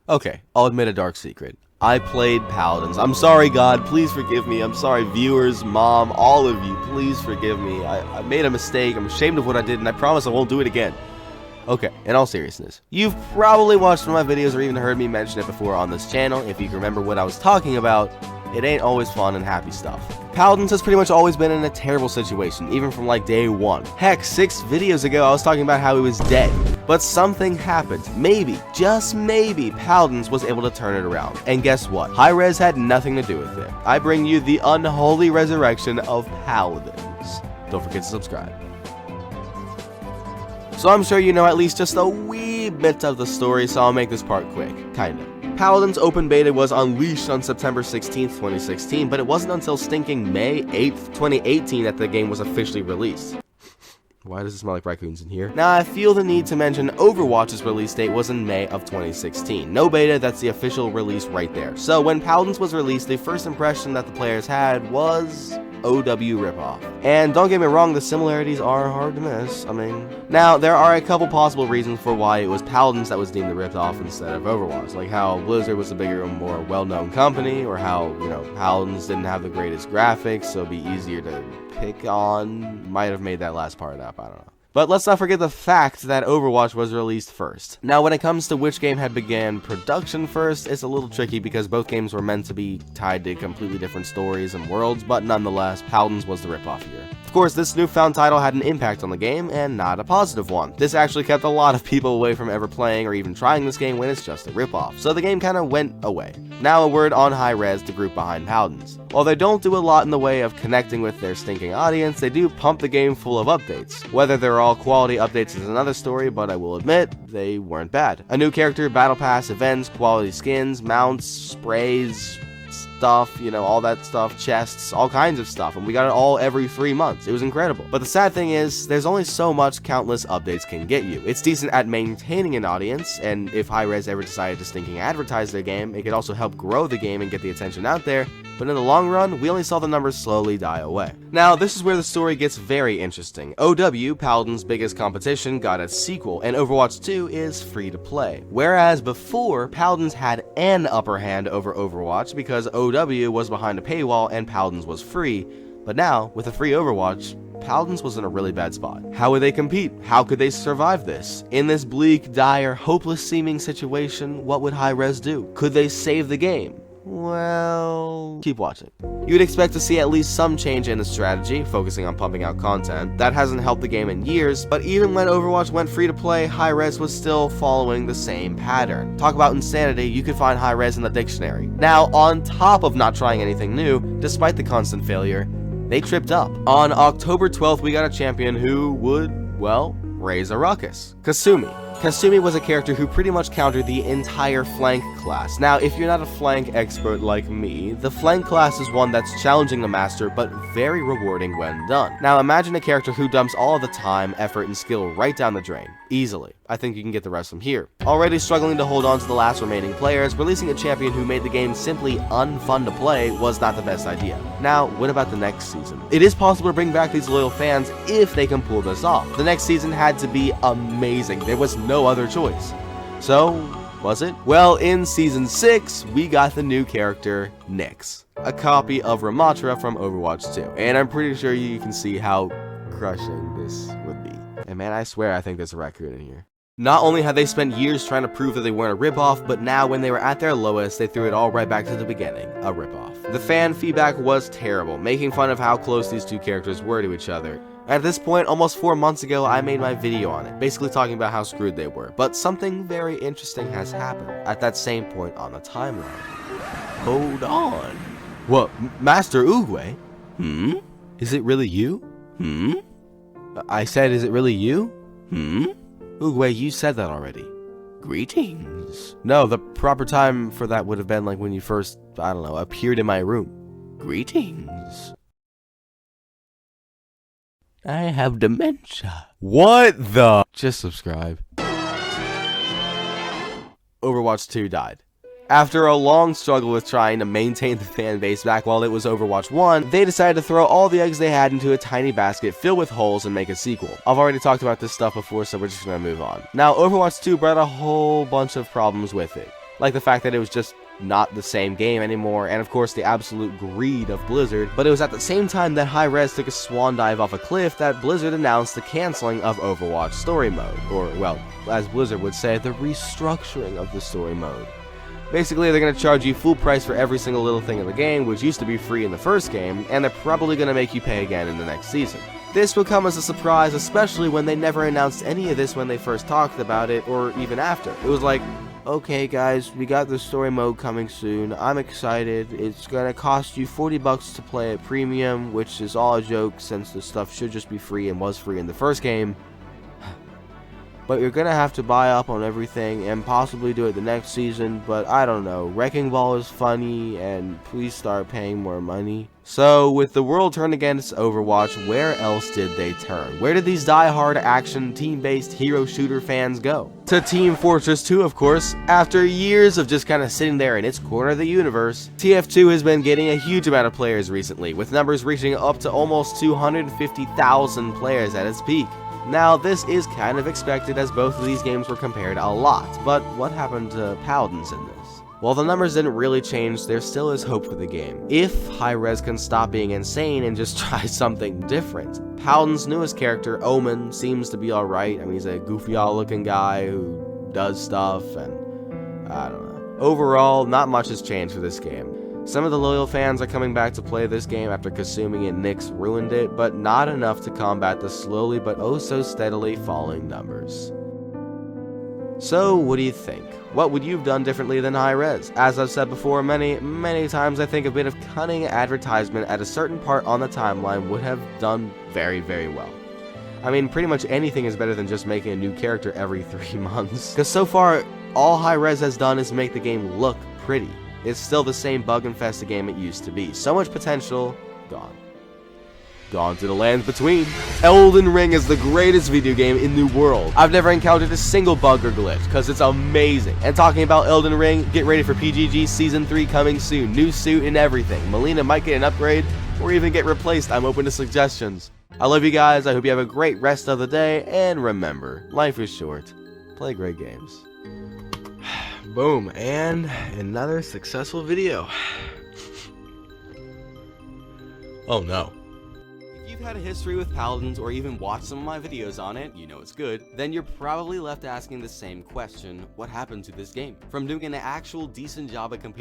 Okay, I'll admit a dark secret. I played Paladins. I'm sorry, God, please forgive me. I'm sorry, viewers, mom, all of you, please forgive me. I made a mistake. I'm ashamed of what I did, and I promise I won't do it again. Okay, in all seriousness, you've probably watched one of my videos or even heard me mention it before on this channel. If you can remember what I was talking about, it ain't always fun and happy stuff. Paladins has pretty much always been in a terrible situation, even from like day one. Heck, 6 videos ago I was talking about how he was dead. But something happened. Maybe, just maybe, Paladins was able to turn it around. And guess what? Hi-Rez had nothing to do with it. I bring you the unholy resurrection of Paladins. Don't forget to subscribe. So I'm sure you know at least just a wee bit of the story, so I'll make this part quick. Kinda. Paladins Open Beta was unleashed on September 16th, 2016, but it wasn't until stinking May 8th, 2018 that the game was officially released. Why does it smell like raccoons in here? Now, I feel the need to mention Overwatch's release date was in May of 2016. No beta, that's the official release right there. So when Paladins was released, the first impression that the players had was OW ripoff. And don't get me wrong, the similarities are hard to miss. Now, there are a couple possible reasons for why it was Paladins that was deemed the ripoff instead of Overwatch. Like how Blizzard was a bigger and more well-known company, or how, Paladins didn't have the greatest graphics, so it'd be easier to pick on. Might have made that last part up, I don't know. But let's not forget the fact that Overwatch was released first. Now, when it comes to which game had began production first, it's a little tricky because both games were meant to be tied to completely different stories and worlds, but nonetheless, Paladins was the ripoff here. Of course, this newfound title had an impact on the game, and not a positive one. This actually kept a lot of people away from ever playing or even trying this game when it's just a ripoff, so the game kinda went away. Now a word on Hi-Rez, the group behind Paladins. While they don't do a lot in the way of connecting with their stinking audience, they do pump the game full of updates. Whether they're all quality updates is another story, but I will admit, they weren't bad. A new character, battle pass, events, quality skins, mounts, sprays, stuff, all that stuff, chests, all kinds of stuff, and we got it all every 3 months. It was incredible. But the sad thing is, there's only so much countless updates can get you. It's decent at maintaining an audience, and if Hi-Rez ever decided to stinking advertise their game, it could also help grow the game and get the attention out there, but in the long run, we only saw the numbers slowly die away. Now, this is where the story gets very interesting. OW, Paladins' biggest competition, got its sequel, and Overwatch 2 is free to play. Whereas before, Paladins had an upper hand over Overwatch because OW was behind a paywall and Paladins was free, but now, with a free Overwatch, Paladins was in a really bad spot. How would they compete? How could they survive this? In this bleak, dire, hopeless-seeming situation, what would Hi-Rez do? Could they save the game? Well, keep watching. You would expect to see at least some change in the strategy, focusing on pumping out content. That hasn't helped the game in years, but even when Overwatch went free to play, Hi-Rez was still following the same pattern. Talk about insanity, you could find Hi-Rez in the dictionary. Now, on top of not trying anything new, despite the constant failure, they tripped up. On October 12th, we got a champion who would, well, raise a ruckus. Kasumi. Kasumi was a character who pretty much countered the entire flank class. Now, if you're not a flank expert like me, the flank class is one that's challenging the master, but very rewarding when done. Now, imagine a character who dumps all of the time, effort, and skill right down the drain. Easily. I think you can get the rest from here. Already struggling to hold on to the last remaining players, releasing a champion who made the game simply unfun to play was not the best idea. Now, what about the next season? It is possible to bring back these loyal fans if they can pull this off. The next season had to be amazing. There was no other choice. So, was it? Well, in Season 6, we got the new character, Nyx. A copy of Ramatra from Overwatch 2. And I'm pretty sure you can see how crushing this would be. And man, I swear I think there's a raccoon in here. Not only had they spent years trying to prove that they weren't a ripoff, but now when they were at their lowest, they threw it all right back to the beginning, a ripoff. The fan feedback was terrible, making fun of how close these two characters were to each other. At this point, almost 4 months ago, I made my video on it, basically talking about how screwed they were. But something very interesting has happened at that same point on the timeline. Hold on. What, Master Oogway? Is it really you? I said, is it really you? Oogway, you said that already. Greetings. No, the proper time for that would have been like when you first, I don't know, appeared in my room. Greetings. I have dementia. What the? Just subscribe. Overwatch 2 died. After a long struggle with trying to maintain the fan base back while it was Overwatch 1, they decided to throw all the eggs they had into a tiny basket filled with holes and make a sequel. I've already talked about this stuff before, so we're just gonna move on. Now, Overwatch 2 brought a whole bunch of problems with it. like the fact that it was just not the same game anymore, and of course the absolute greed of Blizzard. But it was at the same time that Hi-Rez took a swan dive off a cliff that Blizzard announced the canceling of Overwatch story mode, or, well, as Blizzard would say, the restructuring of the story mode. Basically, they're going to charge you full price for every single little thing in the game, which used to be free in the first game, and they're probably going to make you pay again in the next season. This will come as a surprise, especially when they never announced any of this when they first talked about it, or even after. It was like, okay guys, we got the story mode coming soon, I'm excited, it's gonna cost you $40 to play at premium, which is all a joke since the stuff should just be free and was free in the first game. But you're gonna have to buy up on everything and possibly do it the next season, but I don't know, Wrecking Ball is funny and please start paying more money. So with the world turned against Overwatch, where else did they turn? Where did these die-hard action team-based hero shooter fans go? To Team Fortress 2, of course. After years of just kind of sitting there in its corner of the universe, TF2 has been getting a huge amount of players recently, with numbers reaching up to almost 250,000 players at its peak. Now, this is kind of expected as both of these games were compared a lot, but what happened to Paladins in this? While the numbers didn't really change, there still is hope for the game. If Hi-Rez can stop being insane and just try something different. Paladin's newest character, Omen, seems to be alright. I mean, he's a goofy-all looking guy who does stuff, and I don't know. Overall, not much has changed for this game. Some of the loyal fans are coming back to play this game after Kasumi and Nyx ruined it, but not enough to combat the slowly but oh so steadily falling numbers. So, what do you think? What would you have done differently than Hi-Rez? As I've said before many times, I think a bit of cunning advertisement at a certain part on the timeline would have done very, very well. I mean, pretty much anything is better than just making a new character every 3 months. Because so far, all Hi-Rez has done is make the game look pretty. It's still the same bug-infested game it used to be. So much potential, gone. Gone to the lands between. Elden Ring is the greatest video game in the world. I've never encountered a single bug or glitch, because it's amazing. And talking about Elden Ring, get ready for PGG Season 3 coming soon. New suit and everything. Melina might get an upgrade, or even get replaced. I'm open to suggestions. I love you guys, I hope you have a great rest of the day, and remember, life is short. Play great games. Boom, and another successful video. Oh no. If you've had a history with Paladins or even watched some of my videos on it, you know it's good, then you're probably left asking the same question: what happened to this game? From doing an actual decent job at competing